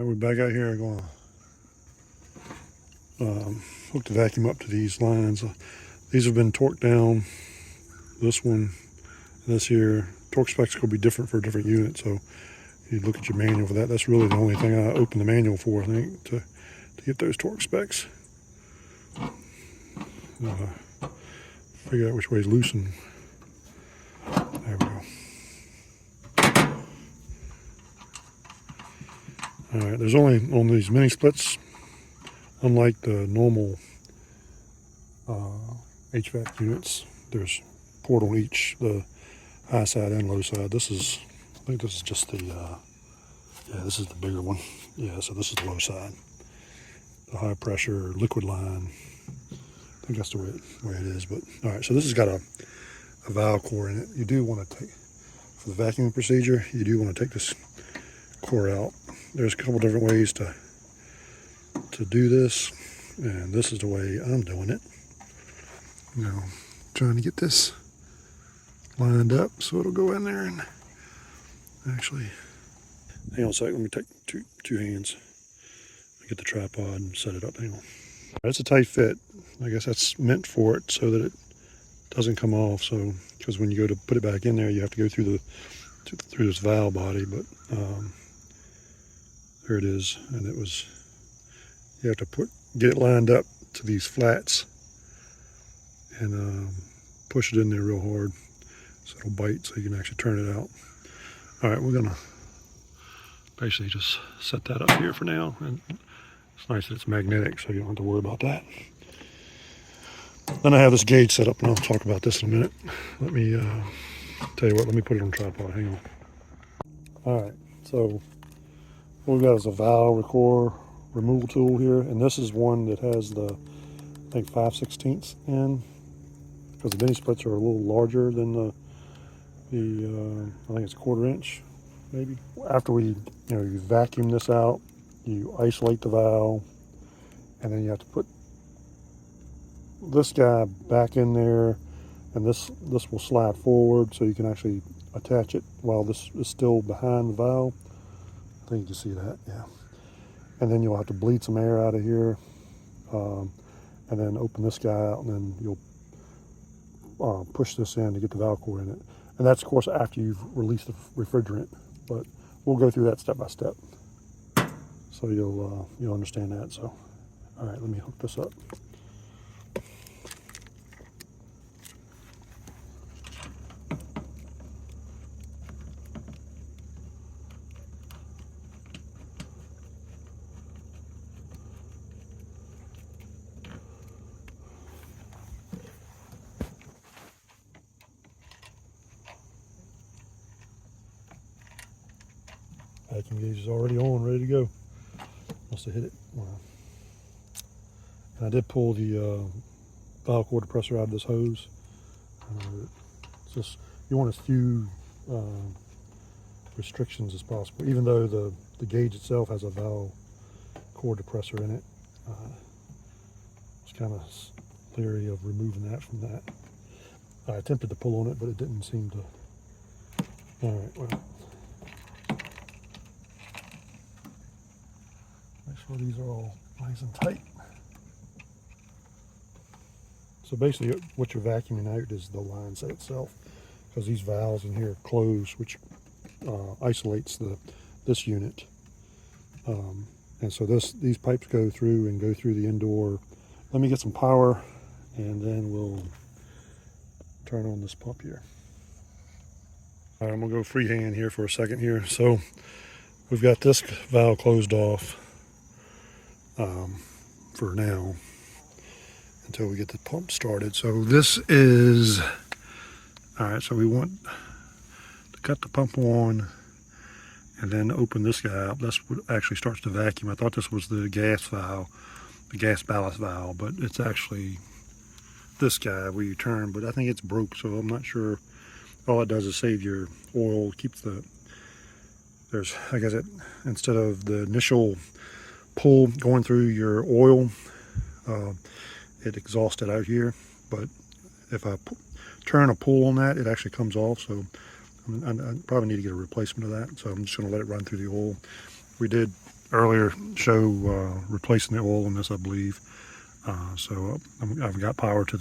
We're back out here going to hook the vacuum up to these lines. These have been torqued down. This one, this here, torque specs will be different for different units. So you look at your manual for that. That's really the only thing I opened the manual for, I think, to get those torque specs. Figure out which way is loosened. There we go. All right, there's only on these mini splits, unlike the normal HVAC units, there's port on each, the high side and low side. This is, I think this is just the, yeah, this is the bigger one. Yeah, so this is the low side. The high pressure liquid line. I think that's the way it is. But all right, so this has got a valve core in it. You do want to take, for the vacuuming procedure, you do want to take this core out. There's a couple different ways to do this, and this is the way I'm doing it. Now, trying to get this lined up so it'll go in there and actually, hang on a second, let me take two hands. Get the tripod and set it up. Hang on. That's a tight fit. I guess that's meant for it so that it doesn't come off. So, because when you go to put it back in there, you have to go through this valve body. But there it is, and it was. You have to get it lined up to these flats and push it in there real hard so it'll bite, so you can actually turn it out. All right, we're gonna basically just set that up here for now, and it's nice that it's magnetic, so you don't have to worry about that. Then I have this gauge set up, and I'll talk about this in a minute. Let me tell you what. Let me put it on tripod. Hang on. All right, so what we've got is a valve record removal tool here, and this is one that has the, I think, 5/16 end, because the mini splits are a little larger than the I think it's 1/4 inch, maybe. After you vacuum this out, you isolate the valve, and then you have to put this guy back in there, and this will slide forward so you can actually attach it while this is still behind the valve. I think you can see that, yeah. And then you'll have to bleed some air out of here, and then open this guy out, and then you'll push this in to get the valve core in it. And that's, of course, after you've released the refrigerant, but we'll go through that step by step, so you'll understand that. So, all right, let me hook this up. Vacuum gauge is already on, ready to go. Must have hit it. Wow. And I did pull the valve core depressor out of this hose. It's just, you want as few restrictions as possible, even though the gauge itself has a valve core depressor in it. It's kind of leery of removing that from that. I attempted to pull on it, but it didn't seem to. All right, well. Make sure these are all nice and tight. So basically what you're vacuuming out is the LineSet itself, because these valves in here close, which isolates this unit. And so these pipes go through the indoor. Let me get some power, and then we'll turn on this pump here. All right, I'm gonna go freehand here for a second here. So we've got this valve closed off for now until we get the pump started. So this is, all right, so we want to cut the pump on and then open this guy up. That's what actually starts the vacuum. I thought this was the gas valve, the gas ballast valve, but it's actually this guy where you turn, but I think it's broke, so I'm not sure. All it does is save your oil, keeps there's, I guess instead of the initial pull going through your oil, it exhausts it out here. But if I turn a pull on that, it actually comes off. So I probably need to get a replacement of that. So I'm just going to let it run through the oil. We did earlier show replacing the oil in this, I believe. I've got power to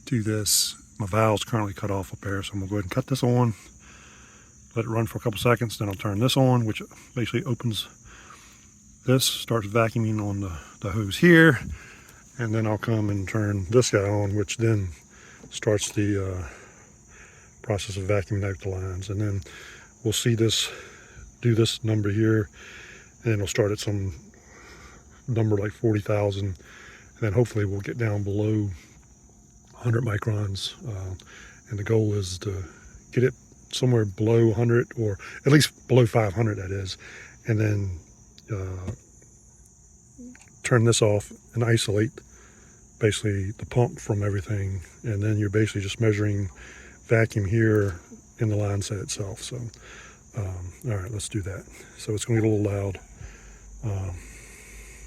this. My valve's currently cut off up there, so I'm gonna go ahead and cut this on, let it run for a couple seconds, then I'll turn this on, which basically opens this, starts vacuuming on the hose here, and then I'll come and turn this guy on, which then starts the process of vacuuming out the lines. And then we'll see this, do this number here, and then it'll start at some number like 40,000, and then hopefully we'll get down below 100 microns, and the goal is to get it somewhere below 100, or at least below 500, that is, and then turn this off and isolate basically the pump from everything, and then you're basically just measuring vacuum here in the line set itself. So all right, let's do that. So it's going to get a little loud.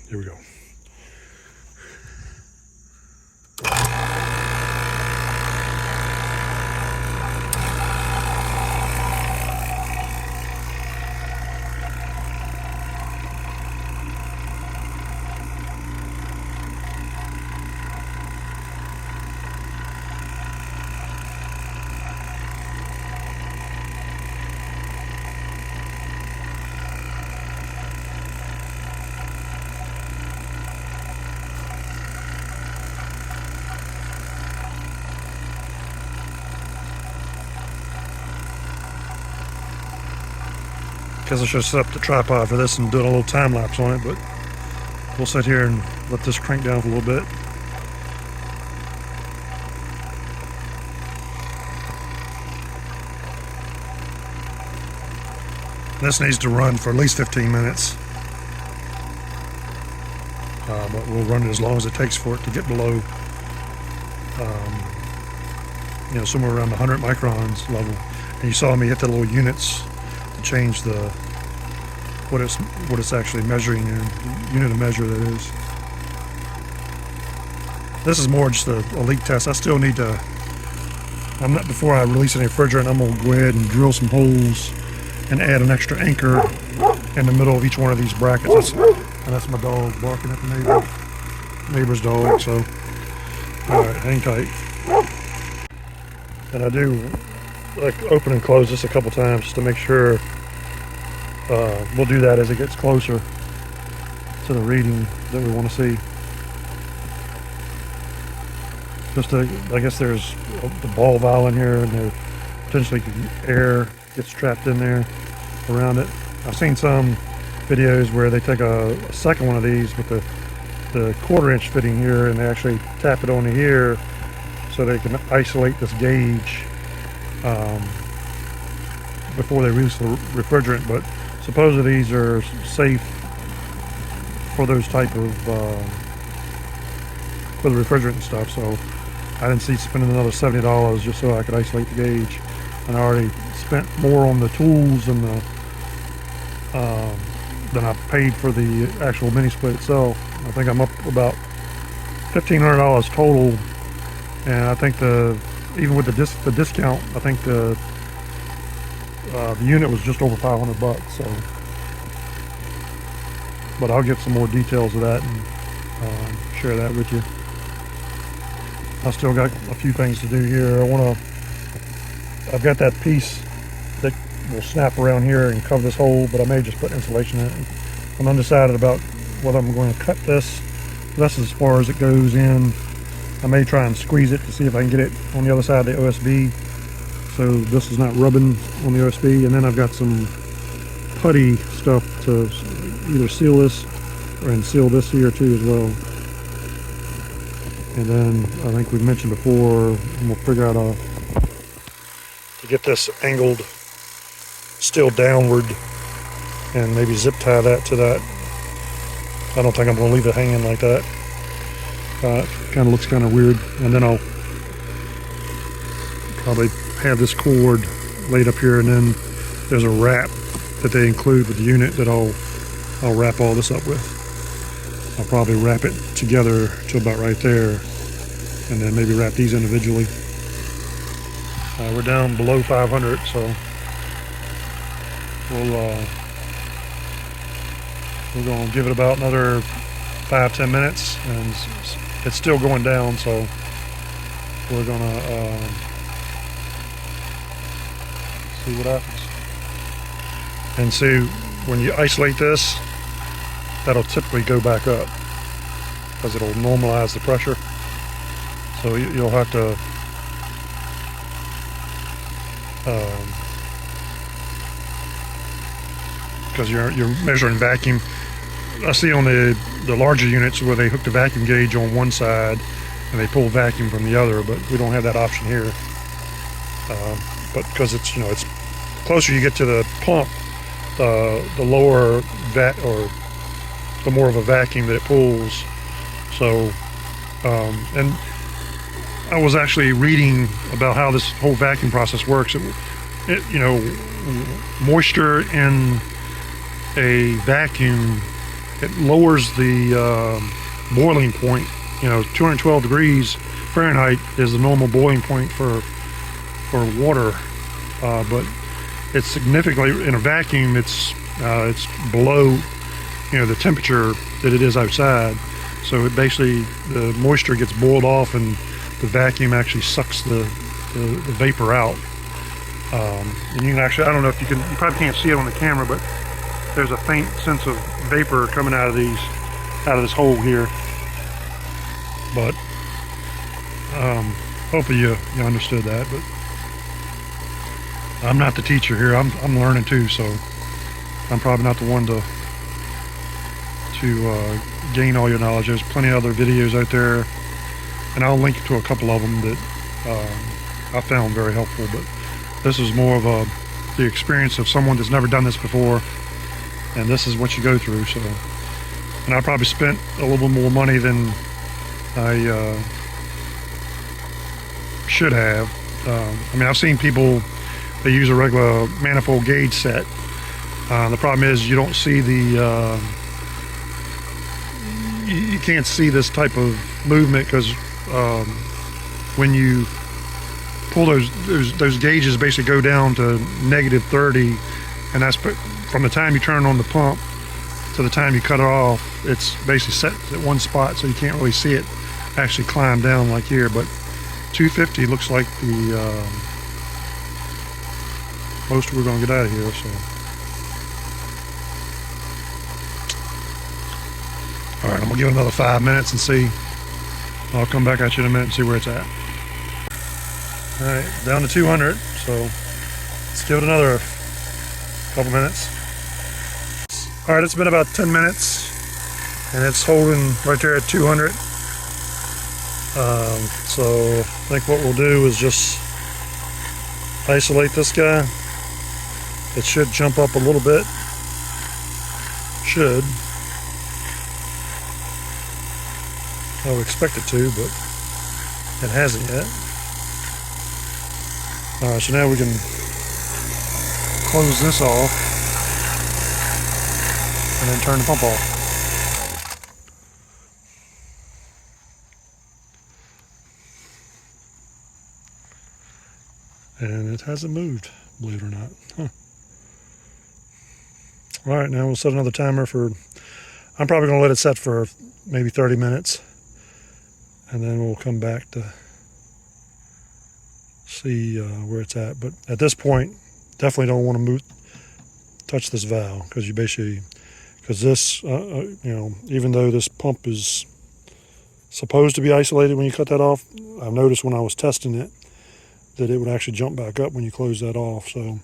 Here we go. Guess I should have set up the tripod for this and do a little time lapse on it, but we'll sit here and let this crank down for a little bit. This needs to run for at least 15 minutes, but we'll run it as long as it takes for it to get below, somewhere around the 100 microns level. And you saw me hit the little units to change what it's actually measuring in, unit of measure that is. This is more just a leak test. I still need to, before I release any refrigerant, I'm going to go ahead and drill some holes and add an extra anchor in the middle of each one of these brackets. That's my dog barking at the neighbor's dog. So, all right, hang tight. And I do like open and close this a couple times just to make sure. We'll do that as it gets closer to the reading that we want to see. I guess there's the ball valve in here, and there potentially air gets trapped in there around it. I've seen some videos where they take a second one of these with the 1/4-inch fitting here, and they actually tap it onto here so they can isolate this gauge before they release the refrigerant. But supposedly these are safe for those type of for the refrigerant and stuff. So I didn't see spending another $70 just so I could isolate the gauge, and I already spent more on the tools and than I paid for the actual MiniSplit itself. I think I'm up about $1,500 total, and I think even with the discount, I think the unit was just over $500. So, but I'll get some more details of that and share that with you. I still got a few things to do here. I've got that piece that will snap around here and cover this hole, but I may just put insulation in it. I'm undecided about whether I'm going to cut this. That's as far as it goes in. I may try and squeeze it to see if I can get it on the other side of the OSB, so this is not rubbing on the OSB. And then I've got some putty stuff to either seal this and seal this here too as well. And then I think we mentioned before, we'll figure out to get this angled still downward and maybe zip tie that to that. I don't think I'm going to leave it hanging like that. Kind of looks kind of weird. And then I'll probably have this cord laid up here, and then there's a wrap that they include with the unit that I'll wrap all this up with. I'll probably wrap it together to about right there, and then maybe wrap these individually. We're down below 500, so we'll We're going to give it about another 5-10 minutes, and it's still going down, so we're going to see what happens. And see, when you isolate this, that'll typically go back up because it'll normalize the pressure. So you'll have to because you're measuring vacuum. I see on the larger units where they hook the vacuum gauge on one side and they pull vacuum from the other, but we don't have that option here. But because it's, you know, it's closer you get to the pump, the lower or the more of a vacuum that it pulls. So, and I was actually reading about how this whole vacuum process works. It you know, moisture in a vacuum, it lowers the boiling point. You know, 212 degrees Fahrenheit is the normal boiling point for water, but it's significantly, in a vacuum, it's below, you know, the temperature that it is outside. So it basically, the moisture gets boiled off and the vacuum actually sucks the vapor out. And you can actually, I don't know if you probably can't see it on the camera, but there's a faint sense of vapor coming out of this hole here. But hopefully you understood that. But I'm not the teacher here. I'm learning too, so I'm probably not the one to gain all your knowledge. There's plenty of other videos out there, and I'll link to a couple of them that I found very helpful. But this is more of the experience of someone that's never done this before, and this is what you go through. So, and I probably spent a little bit more money than I should have. I mean, I've seen people, they use a regular manifold gauge set. The problem is you don't see the you can't see this type of movement, because when you pull those gauges basically go down to -30, and that's from the time you turn on the pump to the time you cut it off. It's basically set at one spot, so you can't really see it actually climb down like here. But 250 looks like the most we're going to get out of here. So, all right, I'm gonna give it another 5 minutes and see. I'll come back at you in a minute and see where it's at. All right, down to 200. So let's give it another couple minutes. All right, it's been about 10 minutes, and it's holding right there at 200. So I think what we'll do is just isolate this guy. It should jump up a little bit. Should. I would expect it to, but it hasn't yet. All right, so now we can close this off and then turn the pump off. And it hasn't moved, believe it or not. Huh. All right, now we'll set another timer for, I'm probably going to let it set for maybe 30 minutes. And then we'll come back to see where it's at. But at this point, definitely don't want to touch this valve, because because this, you know, even though this pump is supposed to be isolated when you cut that off, I've noticed when I was testing it that it would actually jump back up when you close that off. So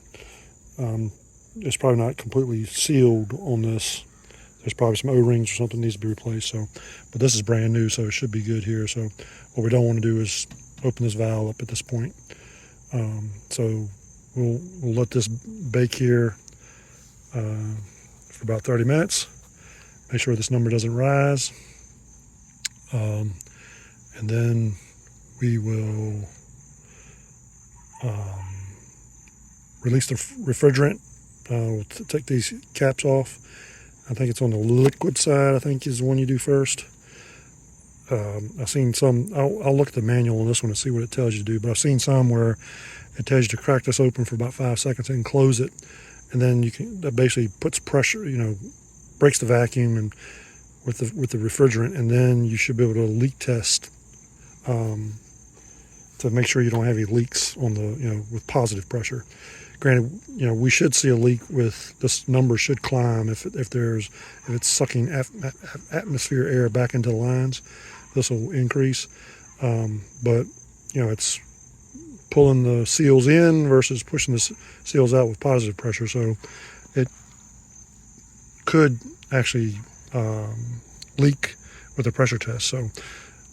it's probably not completely sealed on this. There's probably some O-rings or something needs to be replaced. So, but this is brand new, so it should be good here. So what we don't want to do is open this valve up at this point. So we'll let this bake here for about 30 minutes. Make sure this number doesn't rise. And then we will release the refrigerant. We'll take these caps off. I think it's on the liquid side, I think is the one you do first. I've seen some, I'll look at the manual on this one and see what it tells you to do, but I've seen some where it tells you to crack this open for about 5 seconds and close it, and then that basically puts pressure, you know, breaks the vacuum and with the refrigerant, and then you should be able to leak test to make sure you don't have any leaks on the with positive pressure. Granted, we should see a leak with this number should climb if it's sucking atmosphere air back into the lines. This will increase, but it's pulling the seals in versus pushing the seals out with positive pressure. So it could actually leak with a pressure test. So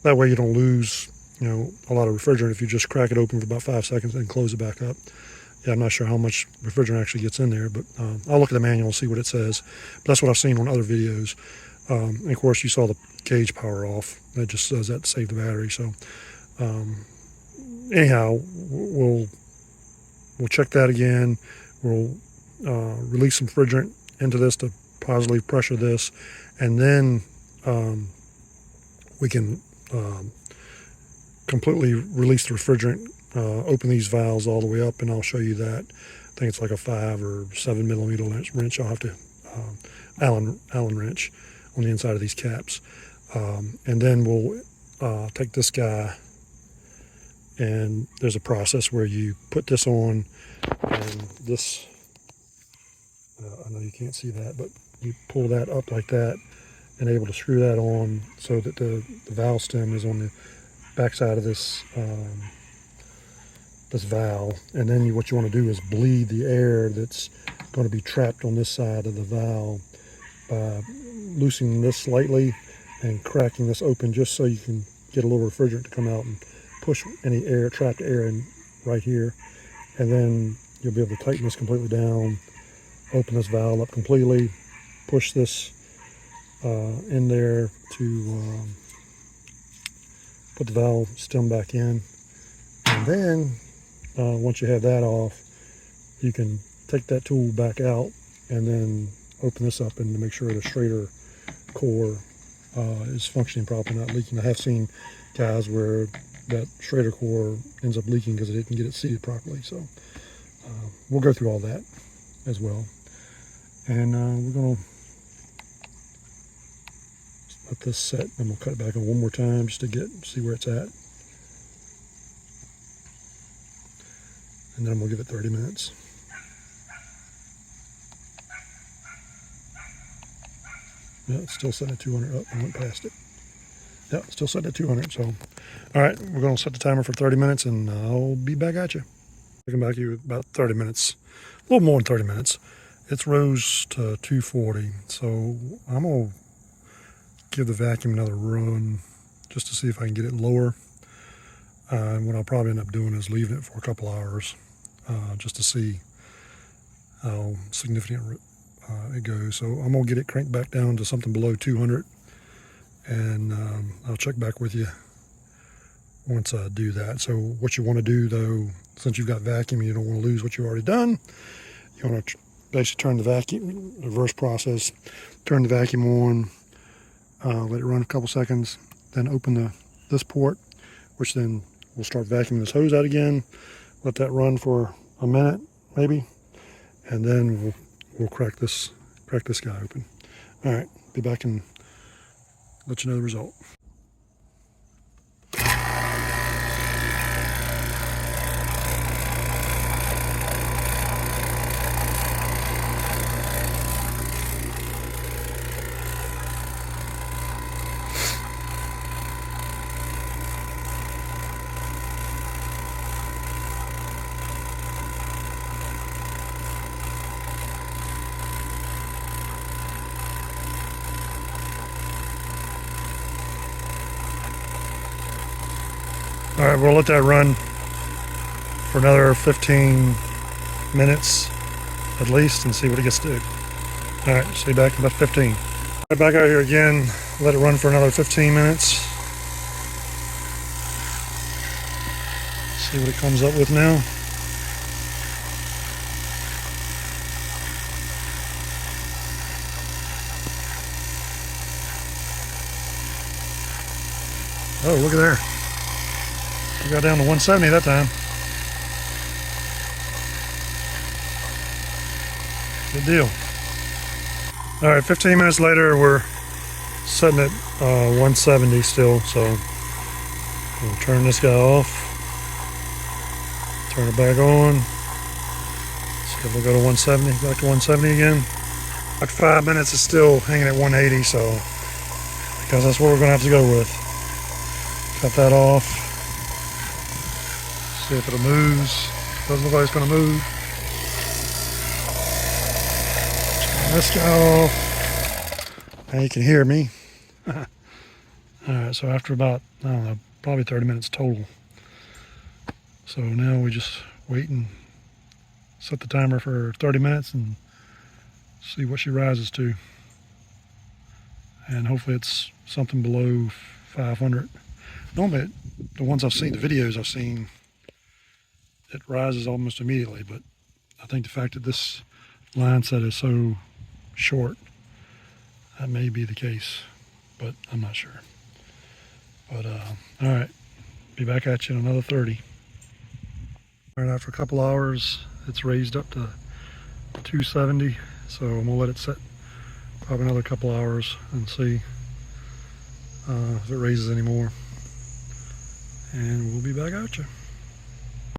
that way you don't lose a lot of refrigerant if you just crack it open for about 5 seconds and close it back up. Yeah, I'm not sure how much refrigerant actually gets in there, but I'll look at the manual and see what it says. But that's what I've seen on other videos. And of course, you saw the gauge power off. That just does that to save the battery. So anyhow, we'll check that again. We'll release some refrigerant into this to positively pressure this, and then we can completely release the refrigerant. Open these valves all the way up, and I'll show you that. I think it's like a 5 or 7 millimeter wrench. I'll have to Allen wrench on the inside of these caps, and then we'll take this guy, and there's a process where you put this on, and this I know you can't see that, but you pull that up like that and able to screw that on so that the valve stem is on the back side of this this valve, and then what you want to do is bleed the air that's going to be trapped on this side of the valve by loosening this slightly and cracking this open just so you can get a little refrigerant to come out and push any air, trapped air in right here, and then you'll be able to tighten this completely down, open this valve up completely, push this in there to put the valve stem back in, and then once you have that off, you can take that tool back out and then open this up and make sure the Schrader core is functioning properly, not leaking. I have seen guys where that Schrader core ends up leaking because it didn't get it seated properly. So we'll go through all that as well. And we're going to let this set, and we'll cut it back on one more time just to see where it's at. And then we'll give it 30 minutes. Yeah, it's still setting at 200. Oh, I went past it. Yeah, it's still setting at 200. So, all right, we're going to set the timer for 30 minutes, and I'll be back at you. I'll come back to you about 30 minutes, a little more than 30 minutes. It's rose to 240, so I'm going to give the vacuum another run just to see if I can get it lower. And what I'll probably end up doing is leaving it for a couple hours just to see how significant it goes. So I'm going to get it cranked back down to something below 200, and I'll check back with you once I do that. So what you want to do, though, since you've got vacuum, you don't want to lose what you've already done. You want to basically turn the vacuum, reverse process, turn the vacuum on, let it run a couple seconds, then open this port, which then we'll start vacuuming this hose out again. Let that run for a minute, maybe, and then we'll crack this guy open. All right, be back and let you know the result. All right, we'll let that run for another 15 minutes at least and see what it gets to do. All right, see you back in about 15. Right back out here again, let it run for another 15 minutes. See what it comes up with now. Oh, look at there. We got down to 170 that time. Good deal. All right, 15 minutes later, we're setting at 170 still, so we'll turn this guy off, turn it back on, see if we'll go to 170, back to 170 again. Like 5 minutes, it's still hanging at 180, so because that's what we're gonna have to go with. Cut that off, see if it'll move. Doesn't look like it's gonna move. Turn this guy off. Now you can hear me. Alright, so after about, I don't know, probably 30 minutes total. So now we just wait and set the timer for 30 minutes and see what she rises to. And hopefully it's something below 500. Normally, the ones I've seen, the videos I've seen, it rises almost immediately, but I think the fact that this LineSet is so short, that may be the case, but I'm not sure. But all right, be back at you in another 30. All right, after a couple hours, it's raised up to 270, so I'm gonna let it set probably another couple hours and see if it raises any more, and we'll be back at you.